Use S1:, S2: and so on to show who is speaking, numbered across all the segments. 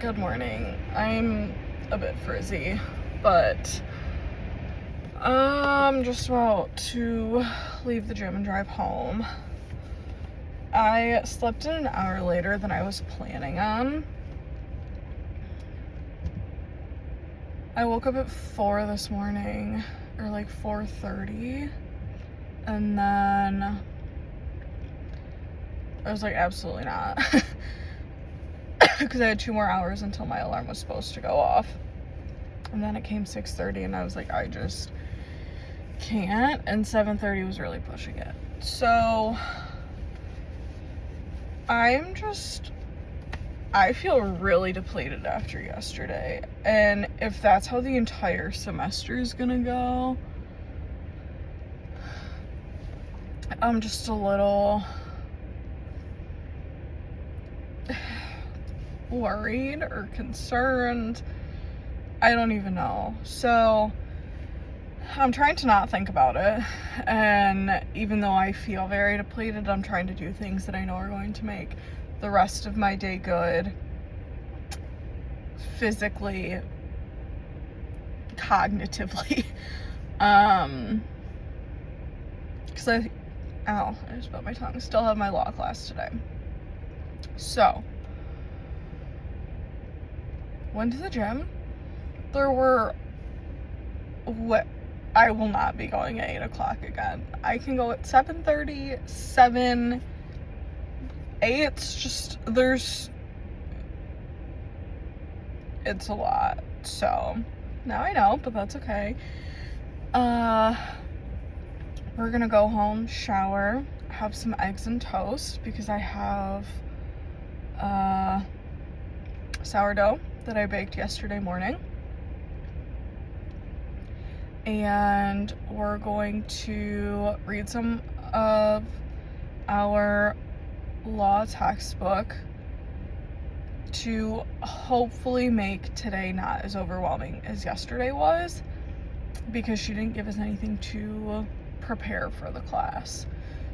S1: Good morning. I'm a bit frizzy, but I'm just about to leave the gym and drive home. I slept in an hour later than I was planning on. I woke up at 4 this morning, or like 4:30, and then I was like, absolutely not. Because I had 2 more hours until my alarm was supposed to go off. And then it came 6:30 and I was like, I just can't. And 7:30 was really pushing it. So I feel really depleted after yesterday. And if that's how the entire semester is gonna go, I'm just a little worried or concerned. I don't even know. So I'm trying to not think about it, and even though I feel very depleted, I'm trying to do things that I know are going to make the rest of my day good, physically, cognitively. Because I just bit my tongue. Still have my law class today. So went to the gym. There were I will not be going at 8 o'clock again. I can go at 7:30, 7, 8. It's a lot. So now I know, but that's okay. We're gonna go home, shower, have some eggs and toast because I have sourdough that I baked yesterday morning. And we're going to read some of our law textbook to hopefully make today not as overwhelming as yesterday was, because she didn't give us anything to prepare for the class.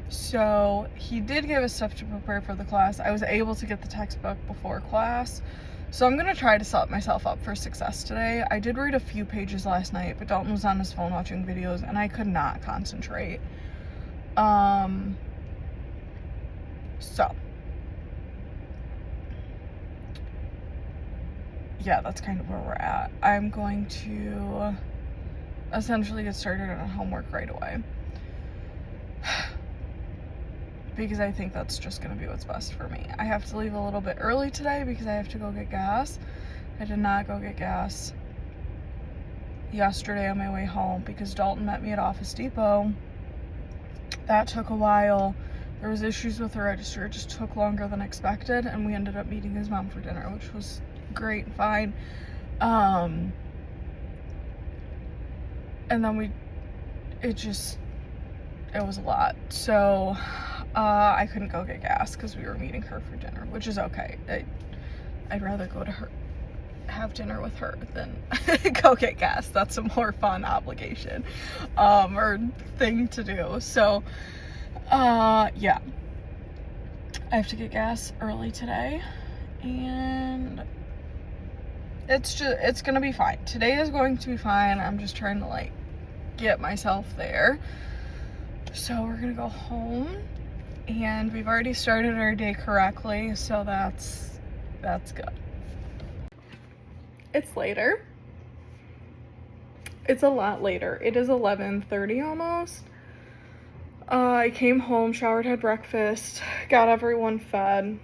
S1: So he did give us stuff to prepare for the class. I was able to get the textbook before class. So I'm gonna try to set myself up for success today. I did read a few pages last night, but Dalton was on his phone watching videos and I could not concentrate. So yeah, that's kind of where we're at. I'm going to essentially get started on homework right away. Because I think that's just gonna be what's best for me. I have to leave a little bit early today because I have to go get gas. I did not go get gas yesterday on my way home because Dalton met me at Office Depot. That took a while. There was issues with the register. It just took longer than expected, and we ended up meeting his mom for dinner, which was great and fine. And then it was a lot. So I couldn't go get gas because we were meeting her for dinner, which is okay. I'd rather go to her, have dinner with her than go get gas. That's a more fun obligation or thing to do. So yeah, I have to get gas early today, and it's gonna be fine. Today is going to be fine. I'm just trying to like get myself there. So we're gonna go home, and we've already started our day correctly, so that's good. It's later. It's a lot later. It is 11:30 almost. I came home, showered, had breakfast, got everyone fed.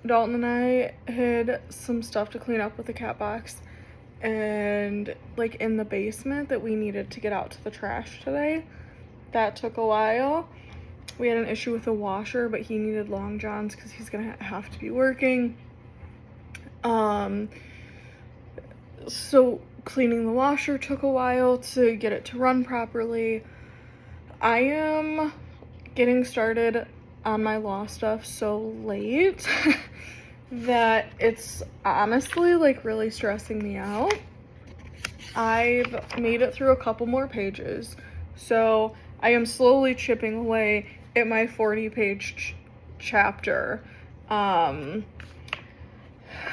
S1: Dalton and I had some stuff to clean up with the cat box and like in the basement that we needed to get out to the trash today. That took a while. We had an issue with the washer, but he needed long johns because he's gonna have to be working. So cleaning the washer took a while to get it to run properly. I am getting started on my law stuff so late that it's honestly like really stressing me out. I've made it through a couple more pages, so I am slowly chipping away at my 40-page chapter. I'm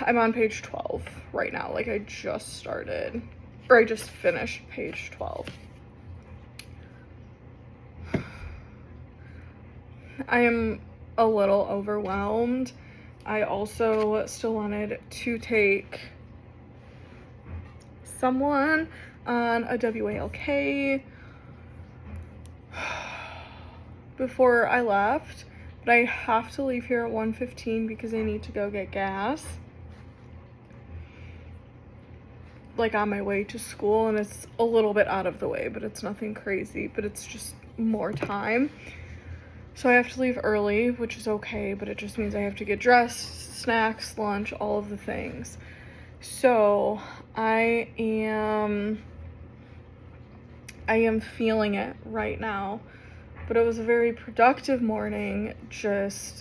S1: on page 12 right now. Like, I just started, or I just finished page 12. I am a little overwhelmed. I also still wanted to take someone on a WALK before I left, but I have to leave here at 1:15 because I need to go get gas, like on my way to school, and it's a little bit out of the way, but it's nothing crazy, but it's just more time. So I have to leave early, which is okay, but it just means I have to get dressed, snacks, lunch, all of the things. So I am feeling it right now, but it was a very productive morning,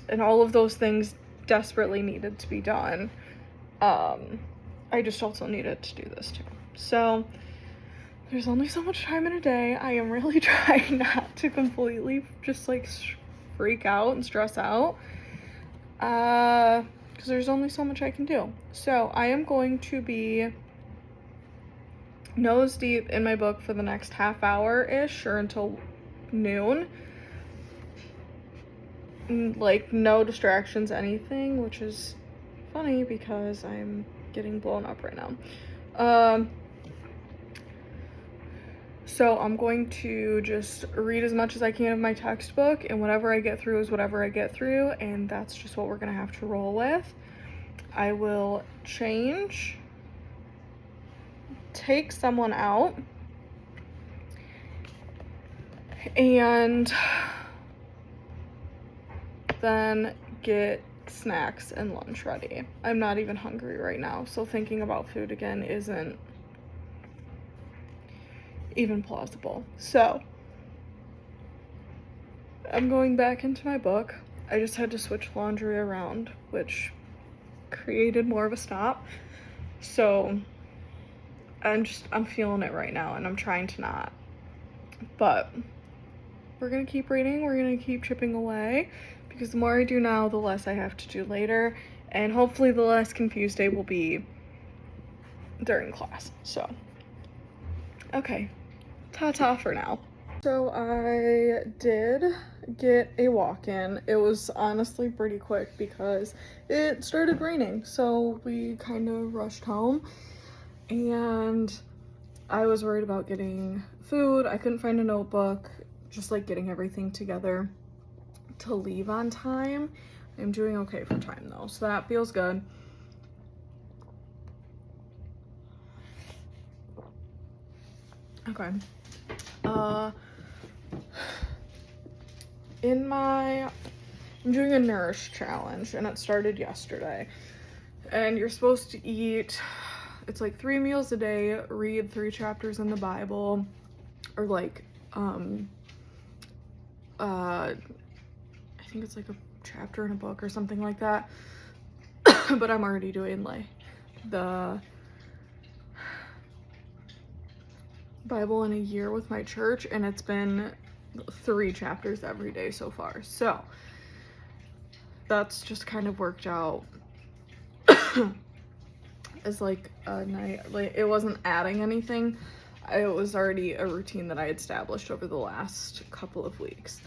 S1: and all of those things desperately needed to be done. I just also needed to do this too. So there's only so much time in a day. I am really trying not to completely just like freak out and stress out, because there's only so much I can do. So I am going to be nose deep in my book for the next half hour-ish, or until noon. Like, no distractions, anything, which is funny because I'm getting blown up right now. So I'm going to just read as much as I can of my textbook, and whatever I get through is whatever I get through, and that's just what we're gonna have to roll with. I will change, take someone out, and then get snacks and lunch ready. I'm not even hungry right now, so thinking about food again isn't even plausible. So I'm going back into my book. I just had to switch laundry around, which created more of a stop. So I'm feeling it right now, and I'm trying to not. But we're gonna keep reading, we're gonna keep chipping away, because the more I do now, the less I have to do later, and hopefully the less confused I will be during class. So, okay, ta-ta for now. So I did get a walk-in. It was honestly pretty quick because it started raining, so we kind of rushed home, and I was worried about getting food. I couldn't find a notebook, just like getting everything together to leave on time. I'm doing okay for time though, so that feels good. Okay. I'm doing a Nourish challenge, and it started yesterday. And you're supposed to eat, it's like 3 meals a day, read 3 chapters in the Bible, or like, I think it's like a chapter in a book or something like that. But I'm already doing like the Bible in a year with my church, and it's been 3 chapters every day so far. So that's just kind of worked out as like a night, like it wasn't adding anything. It was already a routine that I had established over the last couple of weeks.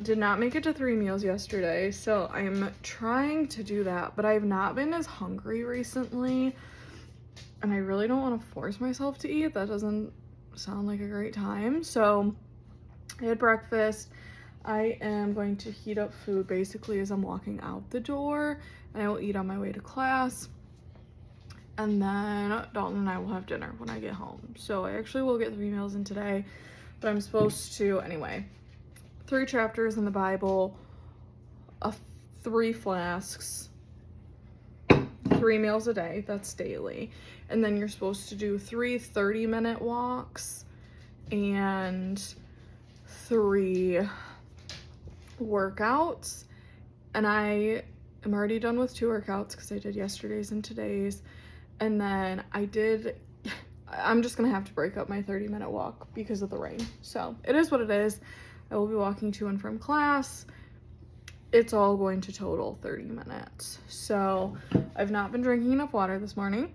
S1: Did not make it to 3 meals yesterday, so I'm trying to do that, but I've not been as hungry recently, and I really don't want to force myself to eat. That doesn't sound like a great time. So I had breakfast. I am going to heat up food basically as I'm walking out the door, and I will eat on my way to class. And then Dalton and I will have dinner when I get home. So I actually will get 3 meals in today, but I'm supposed to, anyway, 3 chapters in the Bible, 3 flasks, 3 meals a day, that's daily. And then you're supposed to do 3 30-minute walks and 3 workouts. And I am already done with 2 workouts because I did yesterday's and today's. And then I'm just gonna have to break up my 30-minute walk because of the rain. So it is what it is. I will be walking to and from class. it's all going to total 30 minutes. So I've not been drinking enough water this morning.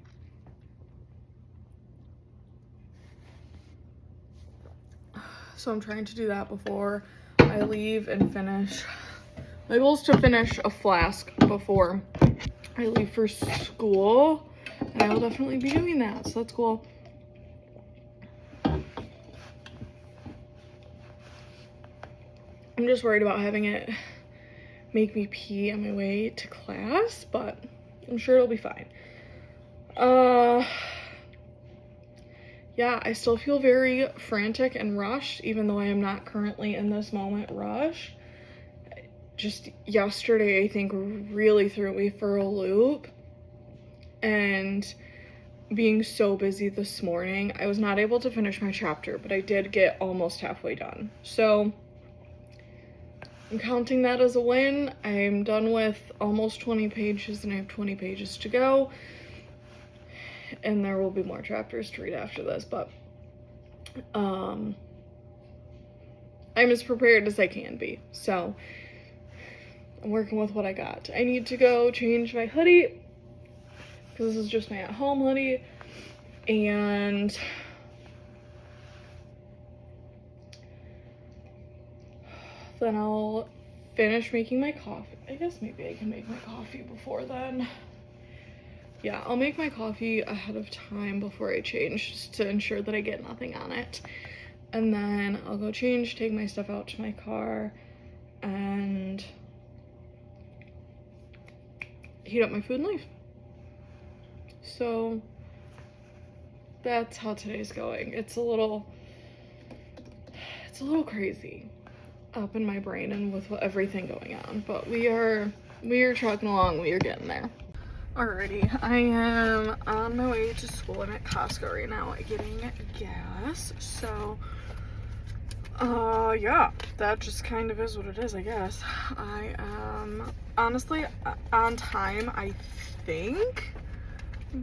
S1: So I'm trying to do that before I leave and finish. My goal is to finish a flask before I leave for school, and I will definitely be doing that, so that's cool. I'm just worried about having it make me pee on my way to class, but I'm sure it'll be fine. Yeah, I still feel very frantic and rushed, even though I am not currently in this moment rushed. Just yesterday, I think, really threw me for a loop, and being so busy this morning, I was not able to finish my chapter, but I did get almost halfway done. So I'm counting that as a win. I'm done with almost 20 pages, and I have 20 pages to go. And there will be more chapters to read after this, but I'm as prepared as I can be. So I'm working with what I got. I need to go change my hoodie, because this is just my at-home hoodie, and then I'll finish making my coffee. I guess maybe I can make my coffee before then. Yeah, I'll make my coffee ahead of time before I change, just to ensure that I get nothing on it. And then I'll go change, take my stuff out to my car, and heat up my food and leave. So that's how today's going. It's a little crazy up in my brain and with everything going on, but we are trucking along. We are getting there. Alrighty, I am on my way to school. I'm at Costco right now getting gas. So yeah, that just kind of is what it is, I guess. I am honestly on time, I think,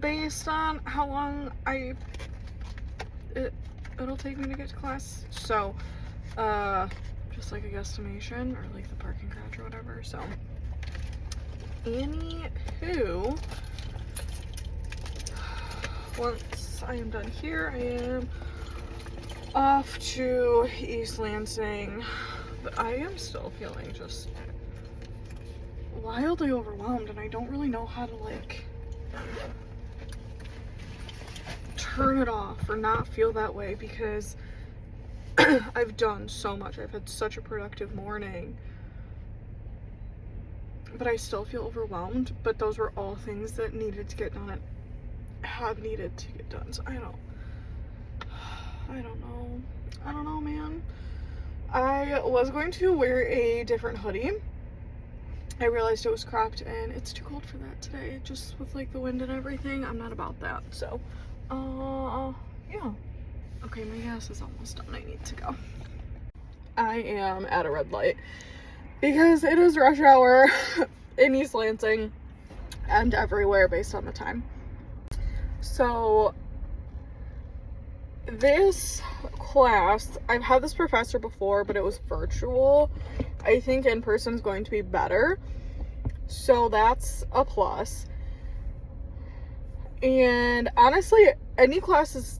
S1: based on how long it'll take me to get to class. So just like a guesstimation, or like the parking garage or whatever. So anywho, once I am done here, I am off to East Lansing, but I am still feeling just wildly overwhelmed, and I don't really know how to like turn it off or not feel that way, because I've done so much. I've had such a productive morning, but I still feel overwhelmed. But those were all things that needed to get done and have needed to get done. So I don't know, man. I was going to wear a different hoodie. I realized it was cropped and it's too cold for that today, just with like the wind and everything. I'm not about that. So yeah. Okay, my gas is almost done. I need to go. I am at a red light because it is rush hour in East Lansing and everywhere based on the time. So this class, I've had this professor before, but it was virtual. I think in person is going to be better, so that's a plus. And honestly, any class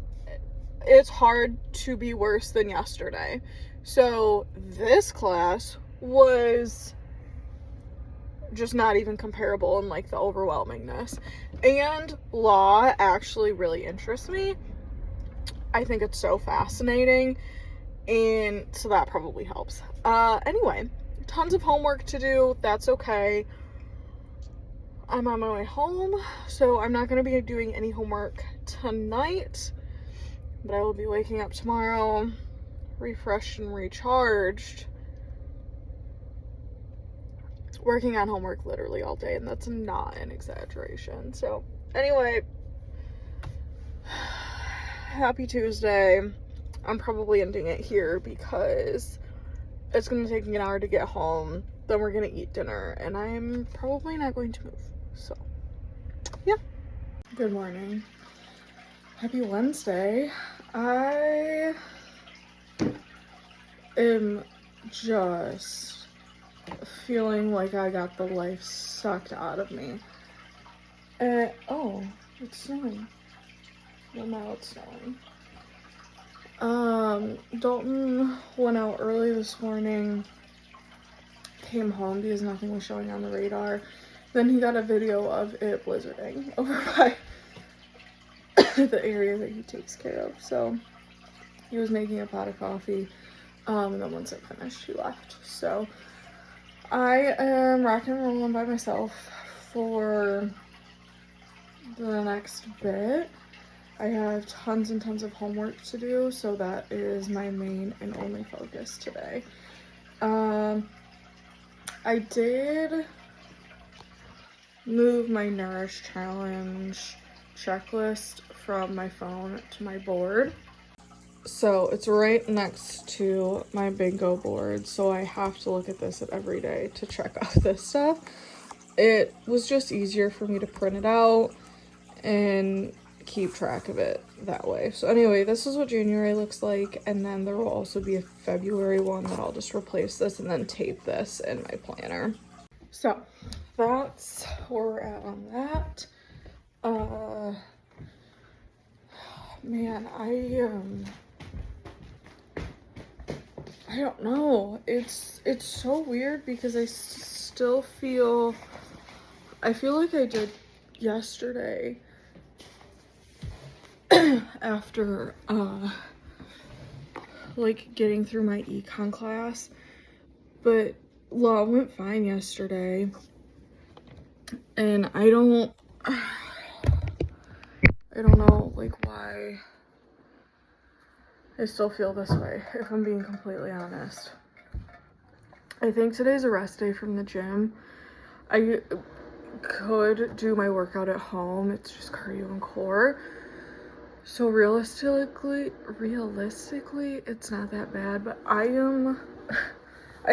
S1: it's hard to be worse than yesterday. So this class was just not even comparable in like the overwhelmingness. And law actually really interests me. I think it's so fascinating, and so that probably helps. Anyway, tons of homework to do. That's okay. I'm on my way home, so I'm not going to be doing any homework tonight, but I will be waking up tomorrow refreshed and recharged, working on homework literally all day, and that's not an exaggeration. So anyway, happy Tuesday. I'm probably ending it here because it's going to take me an hour to get home. Then we're going to eat dinner, and I'm probably not going to move. So, yeah. Good morning. Happy Wednesday. I am just feeling like I got the life sucked out of me. And, oh, it's snowing. Well, now it's snowing. Dalton went out early this morning, came home because nothing was showing on the radar. Then he got a video of it blizzarding over by the area that he takes care of. So he was making a pot of coffee, and then once it finished, he left. So I am rocking and rolling by myself for the next bit. I have tons and tons of homework to do, so that is my main and only focus today. I did move my Nourish Challenge checklist from my phone to my board. So it's right next to my bingo board, so I have to look at this every day to check off this stuff. It was just easier for me to print it out and keep track of it that way. So anyway, this is what January looks like, and then there will also be a February one that I'll just replace this and then tape this in my planner. So that's where we're at on that. Man, I don't know. It's so weird because I feel like I did yesterday after like getting through my econ class, but law went fine yesterday, and I don't know like why I still feel this way, if I'm being completely honest. I think today's a rest day from the gym. I could do my workout at home. It's just cardio and core. So realistically, it's not that bad, but I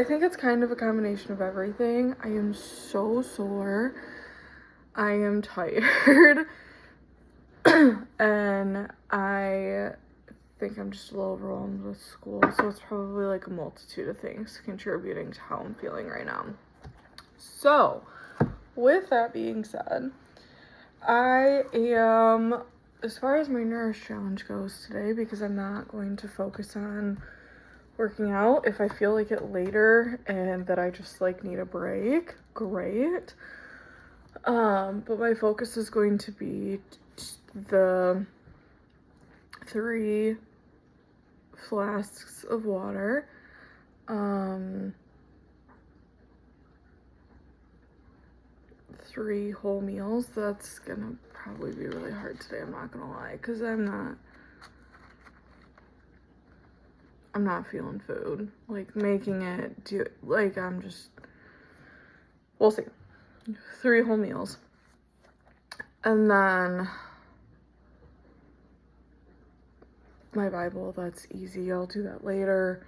S1: think it's kind of a combination of everything. I am so sore. I am tired. And I think I'm just a little overwhelmed with school. So it's probably like a multitude of things contributing to how I'm feeling right now. So with that being said, I am, as far as my Nourish Challenge goes today, because I'm not going to focus on working out. If I feel like it later and that I just like need a break, great. But my focus is going to be the 3 flasks of water, 3 whole meals. That's gonna probably be really hard today, I'm not gonna lie, because I'm not feeling food. Like making it do, like we'll see. 3 whole meals. And then my Bible, that's easy. I'll do that later.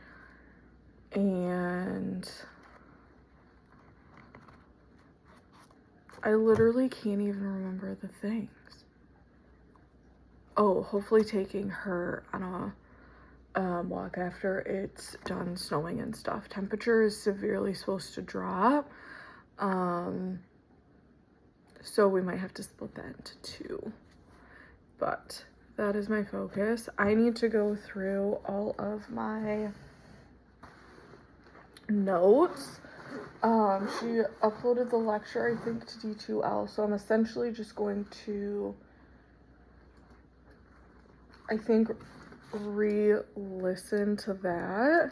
S1: And I literally can't even remember the things. Oh, hopefully taking her on a walk after it's done snowing and stuff. Temperature is severely supposed to drop. So we might have to split that into 2. But that is my focus. I need to go through all of my notes. She uploaded the lecture, I think, to D2L. So I'm essentially just going to, I think, re-listen to that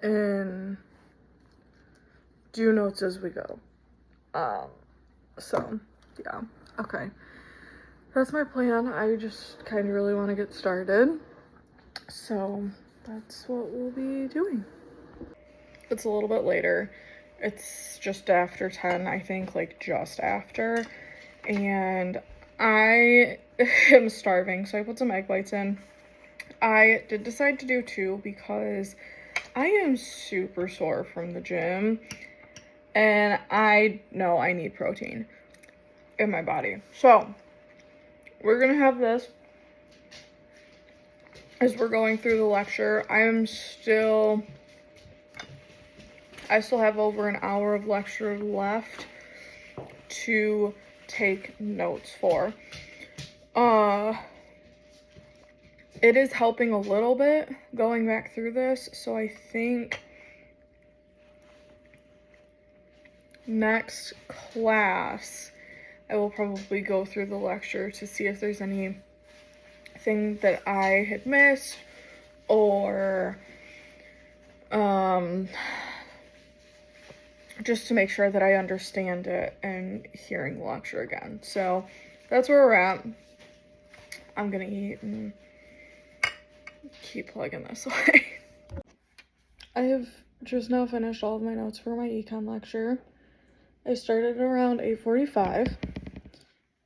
S1: and do notes as we go. So yeah, okay, that's my plan. I just kind of really want to get started, so that's what we'll be doing. It's a little bit later. It's just after 10, I think, like just after, and I am starving, so I put some egg whites in. I did decide to do 2 because I am super sore from the gym, and I know I need protein in my body. So we're gonna have this as we're going through the lecture. I am still I still have over an hour of lecture left to take notes for. It is helping a little bit going back through this, so I think next class I will probably go through the lecture to see if there's anything that I had missed, or just to make sure that I understand it and hearing the lecture again. So that's where we're at. I'm gonna eat and keep plugging this away. I have just now finished all of my notes for my econ lecture. I started around 8:45.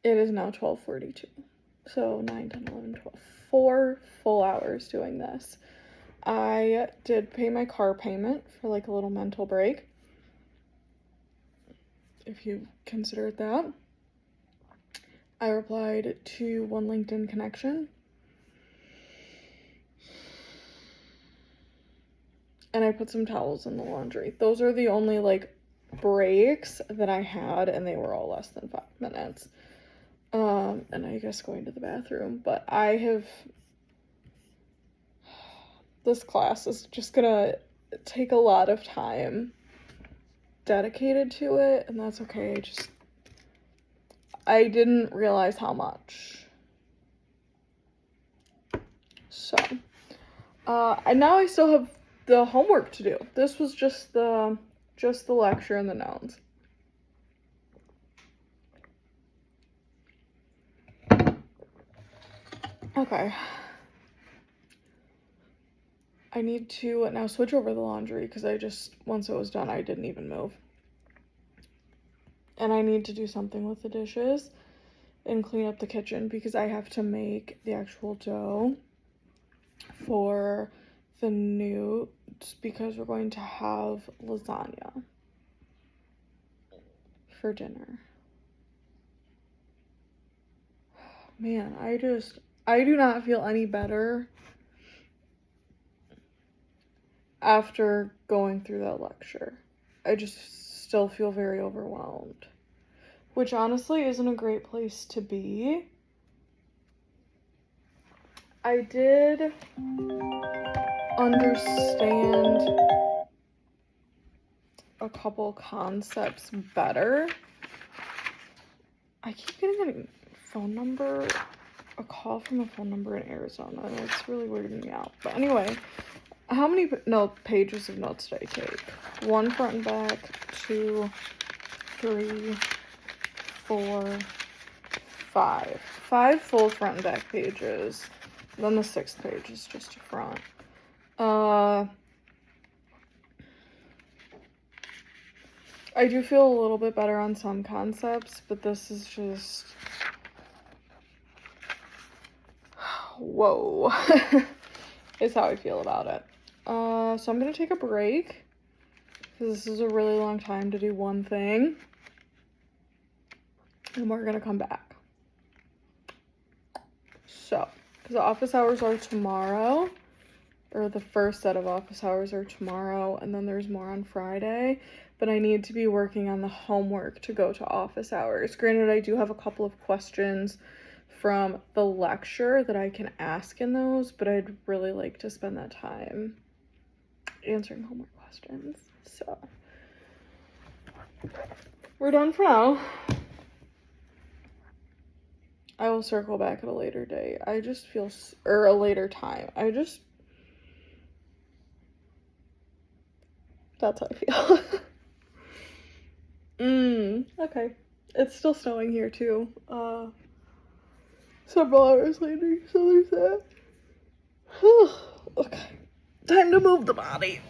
S1: It is now 12:42. So 9, 10, 11, 12. 4 full hours doing this. I did pay my car payment for like a little mental break, if you consider it that. I replied to one LinkedIn connection. And I put some towels in the laundry. Those are the only like breaks that I had, and they were all less than 5 minutes. And I guess going to the bathroom, but this class is just gonna take a lot of time dedicated to it, and that's okay. I didn't realize how much. So, and now I still have the homework to do. This was just the lecture and the nouns. Okay. I need to now switch over the laundry because once it was done, I didn't even move. And I need to do something with the dishes and clean up the kitchen because I have to make the actual dough for the newts because we're going to have lasagna for dinner. Man, I do not feel any better after going through that lecture. I just still feel very overwhelmed, which honestly isn't a great place to be. I did understand a couple concepts better. I keep getting a call from a phone number in Arizona, and it's really weirding me out. But anyway, how many pages of notes did I take? 1 front and back, 2, 3, 4, 5. 5 full front and back pages. Then the 6th page is just a front. I do feel a little bit better on some concepts, but this is just... Whoa. Is how I feel about it. So I'm gonna take a break because this is a really long time to do one thing. And we're gonna come back. So, because the office hours are tomorrow, or the first set of office hours are tomorrow, and then there's more on Friday, but I need to be working on the homework to go to office hours. Granted, I do have a couple of questions from the lecture that I can ask in those, but I'd really like to spend that time answering homework questions. So, we're done for now. I will circle back at a later date. I just feel, or a later time. That's how I feel. Okay. It's still snowing here too. Several hours later, so there's that. Okay. Time to move the body.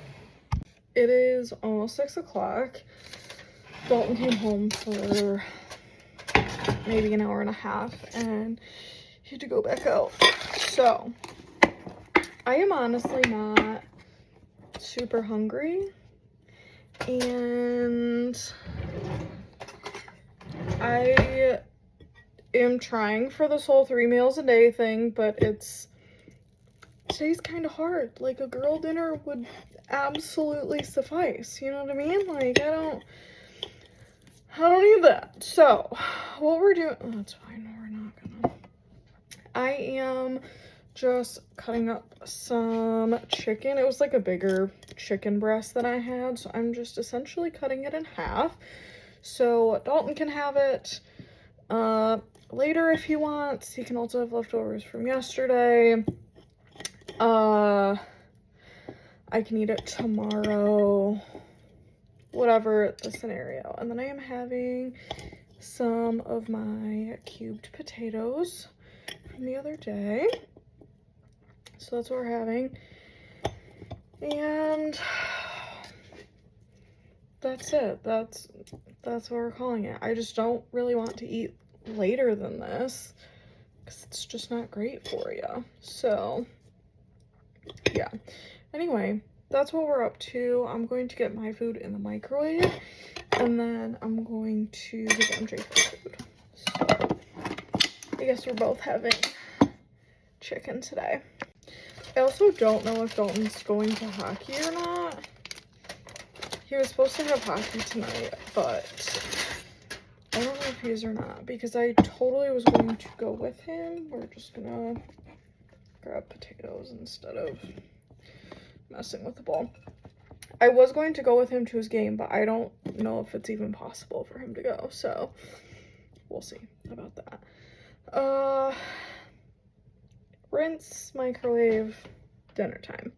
S1: It is almost 6 o'clock. Dalton came home for maybe an hour and a half, and he had to go back out. So, I am honestly not super hungry, and I am trying for this whole 3 meals a day thing, but it's today's kind of hard. Like, a girl dinner would absolutely suffice. You know what I mean? Like, I don't need that. So, what we're doing, oh, that's fine. We're not gonna. I am just cutting up some chicken. It was like a bigger chicken breast that I had, so I'm just essentially cutting it in half so Dalton can have it later if he wants. He can also have leftovers from yesterday. I can eat it tomorrow, whatever the scenario. And then I am having some of my cubed potatoes from the other day. So that's what we're having. And that's it. That's what we're calling it. I just don't really want to eat later than this because it's just not great for you. So yeah. Anyway, that's what we're up to. I'm going to get my food in the microwave and then I'm going to give MJ her food. So I guess we're both having chicken today. I also don't know if Dalton's going to hockey or not. He was supposed to have hockey tonight, but I don't know if he is or not because I totally was going to go with him. We're just gonna grab potatoes instead of messing with the ball. I was going to go with him to his game, but I don't know if it's even possible for him to go, so we'll see about that. Rinse, microwave, dinner time.